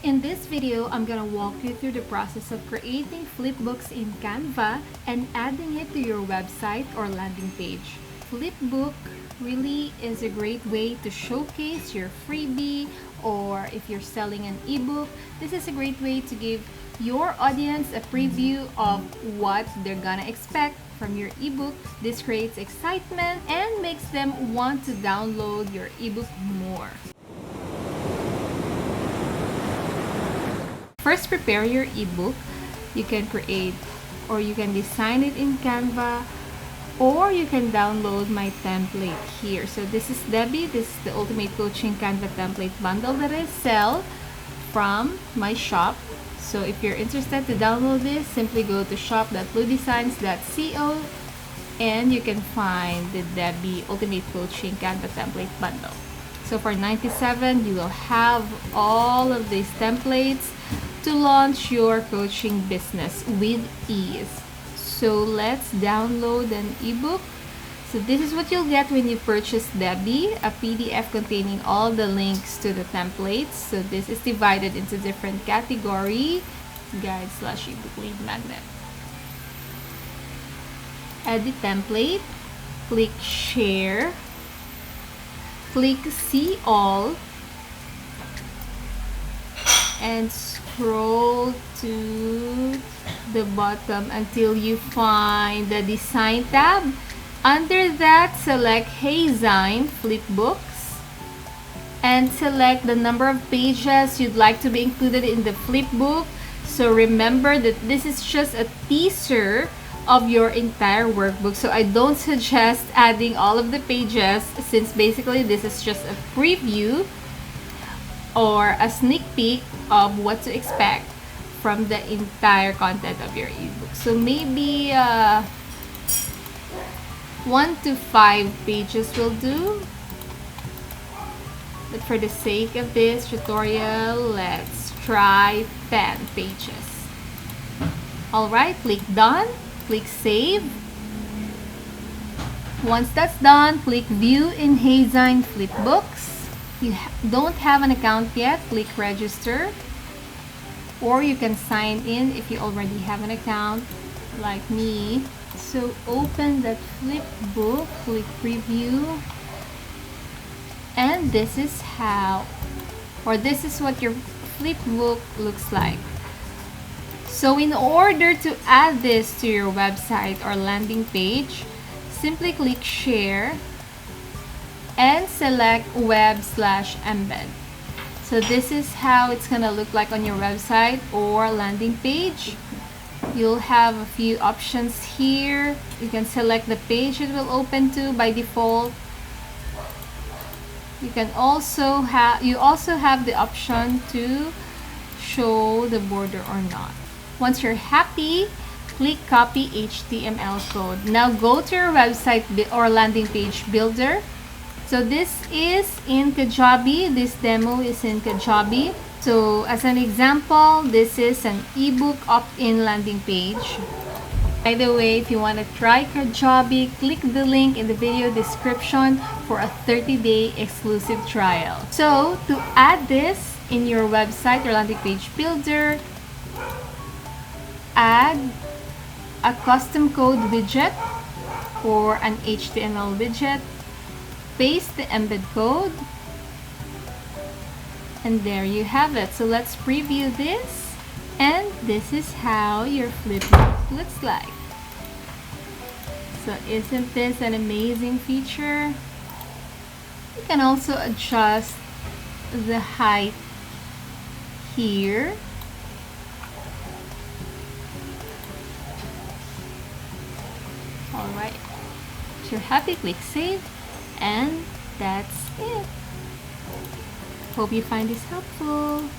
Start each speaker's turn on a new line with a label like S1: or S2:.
S1: In this video, I'm gonna walk you through the process of creating flipbooks in Canva and adding it to your website or landing page. Flipbook really is a great way to showcase your freebie, or if you're selling an ebook, this is a great way to give your audience a preview of what they're gonna expect from your ebook. This creates excitement and makes them want to download your ebook more. First, prepare your ebook. You can create or you can design it in Canva, or you can download my template here. So this is Debbie. This is the Ultimate Coaching Canva template bundle that I sell from my shop. So if you're interested to download this, simply go to shop.bluedesigns.co and you can find the Debbie Ultimate Coaching Canva template bundle. So for $97, you will have all of these templates to launch your coaching business with ease. So let's download an ebook. So this is what you'll get when you purchase Debbie, a PDF containing all the links to the templates. So this is divided into different category: guide/ebook lead magnet. Add the template, click share, click see all, and scroll to the bottom until you find the design tab. Under that, select Design Flipbooks and select the number of pages you'd like to be included in the flipbook. So remember that this is just a teaser of your entire workbook, so I don't suggest adding all of the pages, since basically this is just a preview or a sneak peek of what to expect from the entire content of your ebook. So maybe 1 to 5 pages will do, but for the sake of this tutorial, let's try 10 pages. Alright, click done, click save. Once that's done, click view in Design Flipbooks. You don't have an account yet, click register, or you can sign in if you already have an account like me. So open that flipbook, click preview, and this is how, or this is what your flipbook looks like. So in order to add this to your website or landing page, simply click share and select web/embed. So this is how it's gonna look like on your website or landing page. You'll have a few options here. You can select the page it will open to by default. You can also have the option to show the border or not. Once you're happy, click copy HTML code. Now go to your website or landing page builder. So this is in Kajabi. This demo is in Kajabi. So as an example, this is an ebook opt-in landing page. By the way, if you want to try Kajabi, click the link in the video description for a 30-day exclusive trial. So to add this in your website or landing page builder, add a custom code widget or an HTML widget. Paste the embed code, and there you have it. So let's preview this, and this is how your flipbook looks like. So isn't this an amazing feature? You can also adjust the height here. Alright, if you're happy, click save. And that's it. Hope you find this helpful.